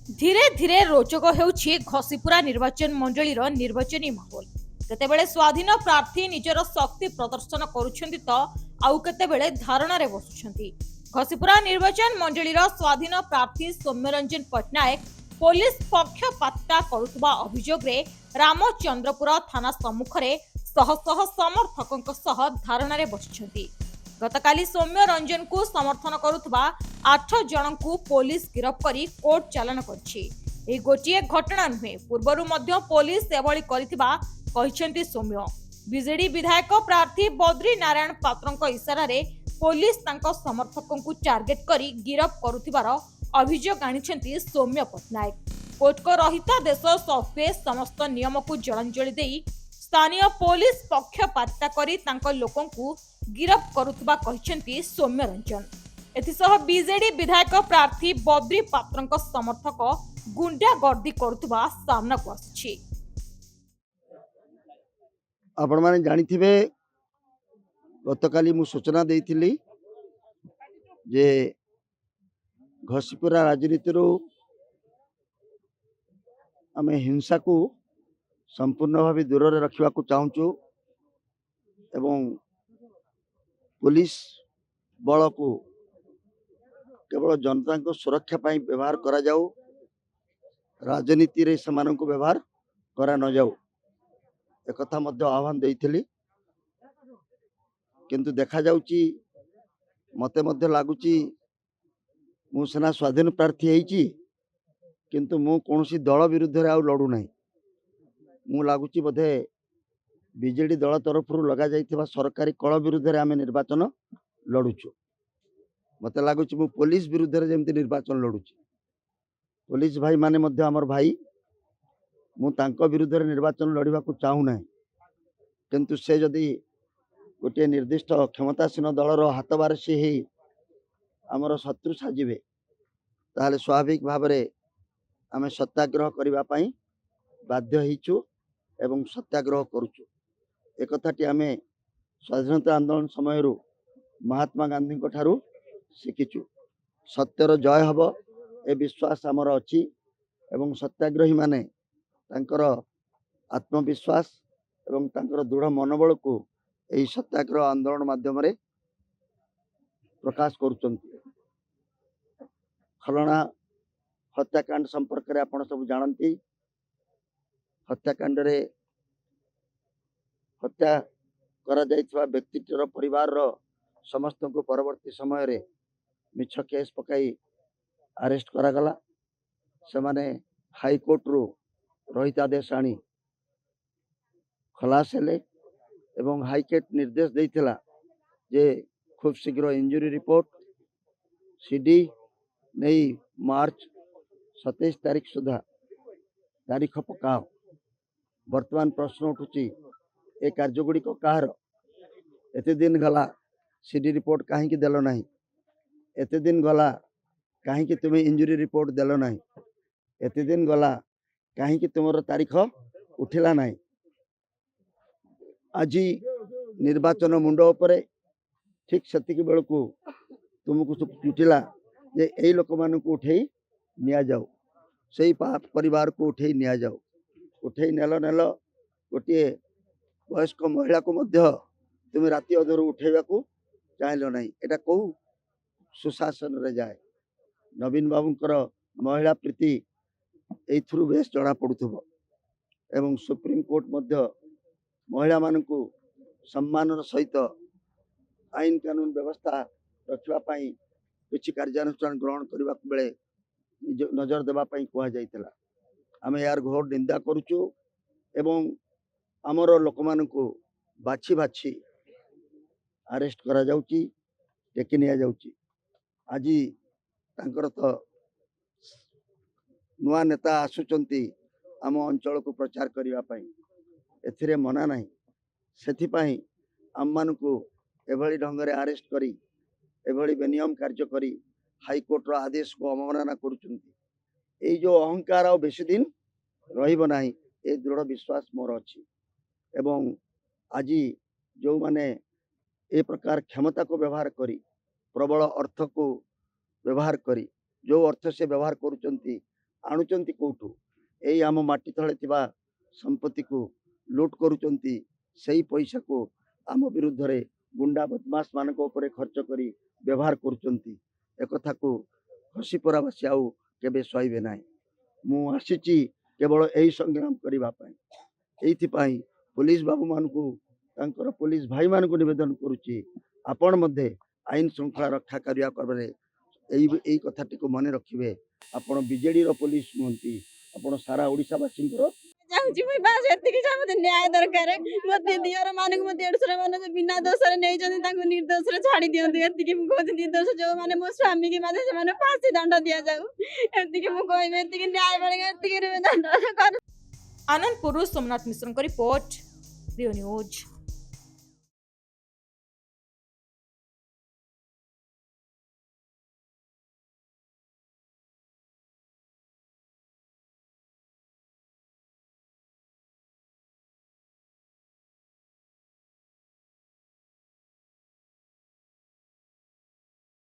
धीरे धीरे रोचक होउछि घसीपुरा निर्वाचन मंडलीर निर्वाचनी माहौल। केतेबेले स्वाधीन प्रार्थी निजर शक्ति प्रदर्शन करुछन्ति तो आउ केतेबेले धारणा रे बसुछन्ति। घसीपुरा निर्वाचन मंडलीर स्वाधीन प्रार्थी सौम्यरंजन पट्टनायक पुलिस पक्षपातिता करुवा अभियोग रे रामचंद्रपुर थाना सम्मुख रे शह शह समर्थकों सह धारणा रे बसिछन्ति। गतकाली सौम्य रंजन को समर्थन करुवा 8 जन को पुलिस गिरफ्त करी कोर्ट चालान कर गोटे घटना नुहे पूर्वर पुलिस एभली कर सौम्य। बीजेडी विधायक प्रार्थी बद्री नारायण पात्र इशारा रे पुलिस समर्थकों को टार्गेट करी गिरफ्त करुथिबार अभियोग आनिछन्ति सौम्य पट्टनायक। कोर्ट को रहितादेश सत्वे समस्त नियम को जलांजलि देई स्थानीय पुलिस पक्षपातिता करी तांको लोकों को गिरफ्त करुथिबा कहिसेंति सौम्य रंजन। एथिसह बीजेडी विधायक प्रार्थी बद्री पात्रଙ୍କ समर्थक गुंडा गर्दी करुथिबा सामना को आछि। आपण माने जानिथिबे गतकाली मु सूचना देइथिली जे घसीपुरा राजनीति रो आमे हिंसा को संपूर्ण भाव दूर रे रखिबा को चाहूचु एवं पुलिस बल को केवल जनता को सुरक्षा पाई व्यवहार करा जाऊ, राजनीति रे समान को व्यवहार करा न जाऊ एक कथा मध्य आह्वान देइथिली। किंतु देखा जाउची मते मध्य लागुची मु सेना स्वाधीन प्रार्थी हेची किंतु मु कोनोसी दल विरुद्ध रे आ लड़ू नाही। मु लागुची बोधे बीजेडी दल तरफ लगा जाइथिबा सरकारी कल विरुद्ध रे आमे निर्वाचन लड़ुछु। मते लागुची मु पुलिस विरुद्ध रे जेमति निर्वाचन लड़ुची। पुलिस भाई माने मध्य हमर भाई, मु तांको विरुद्ध रे निर्वाचन लड़िबा को चाहू नाही। किंतु से जदी गोटे निर्दिष्ट क्षमतासीन दलर हाथ बारसी ही आमर शत्रु साजिबे ताहले स्वाभाविक भाव रे आमे सत्याग्रह करिबा पई बाध्य हिचु एवं सत्याग्रह करूचु। एक कथाटी आमे स्वाधीनता आंदोलन समय महात्मा गांधी को ठारू शिखिचु। सत्यर जय हब ए विश्वास आमर अछि एवं सत्याग्रही माने तांकर आत्मविश्वास एवं तांकर दृढ़ मनोबल को यही सत्याग्रह आंदोलन माध्यम रे प्रकाश करुचंती। खलना हत्याकांड संपर्क रे आपण सब जानती। हत्याकांड रे हत्या करा जाइथवा व्यक्तिटर परिवार रो समस्त को परवर्ती समय रे मिछ केस पकाई अरेस्ट करा गला। से माने हाई कोर्ट रो रहितादेश आनी खलास हेले एवं हाईकोर्ट निर्देश देइथिला जे खूब शीघ्र इंजुरी रिपोर्ट सीडी नहीं मार्च 27 तारीख सुधा तारीख पकाओ। वर्तमान प्रश्न उठुची ए कार्यगुड़िक कहार एते दिन गला सीडी रिपोर्ट कहीं देल ना, एते दिन गला कहीं तुम्हें इंजुरी रिपोर्ट देल ना, एते दिन गला कहीं तुम तारीख उठिला ना। आज निर्वाचन मुंड उपरे ठीक सेतिक बेलू तुमको उठिला जे यही लोक मान को उठे निया जाऊ, से परिवार को उठे निया जाऊ। उठे नेल नेल गोटे वयस्क महिला को मध्य तुम राति अधर उठेबा को चाहल ना। एटा कौ सुशासन रे जाए। नवीन बाबूंकर महिला प्रीति एथुरु बेस जना पड़ुथबो एवं सुप्रीम कोर्ट मध्य महिला मान को सम्मान सहित आईन कानून व्यवस्था रखा किसी कार्यानुष्ठान ग्रहण करने बेले नजर देवाई कहुला। आम यार घोर निंदा करुचु एवं आमर लोक मान को बाछी बाछी अरेस्ट करा जाउची, टेकी निया जाउची। आज तांकर तो नुआ नेता आसुचंती आम अंचल को प्रचार करने एथिरे मना नहीं। सेथिपाई आम मान को एभली ढंग से अरेस्ट करी एभली बेनियम कार्य करी हाईकोर्ट आदेश को अवमानना करुचंती। ए जो अहंकार आ बेसी दिन रहिबो नाही ए दृढ़ विश्वास मोर अछि। एवं आज जो माने ए प्रकार क्षमता को व्यवहार करी प्रबल अर्थ को व्यवहार करी जो अर्थ से व्यवहार करुचंती आणुचंती कोठू एई आम माटी तले थिबा संपत्ति को लूट करुचंती सेई पैसा को आम विरुद्ध रे गुंडा बदमाश मानक उपरे खर्च करी व्यवहार करुचंती एकथा को हसीपरावासी आउ केबे सहिबे नाही मु आसीची केवल एई संग्राम करिबा पई एइथिपाई पुलिस बाबू मानकू तांकर पुलिस भाई मानकू निवेदन करुची आपण मध्ये आईन श्रृंखला रक्षा करिया करबे एई कथाटी को मन रखिबे आपण बीजेडी रो पुलिस नुहंती आपण सारा ओडिसा वासिंकर चाहूँ मुझे बस एतिक मत न्याय दरकार मत दियर मानक मत देढ़ मान जो बिना दोष नहीं निर्दोष छाड़ी दिखाते एतिक मुझे निर्दोष जो मैंने मो स्वामी की माते से फांसी दंड दि जाऊ एतिक मुझे न्याय मिले दंड। आनंदपुर सोमनाथ मिश्र रिपोर्ट रियो न्यूज।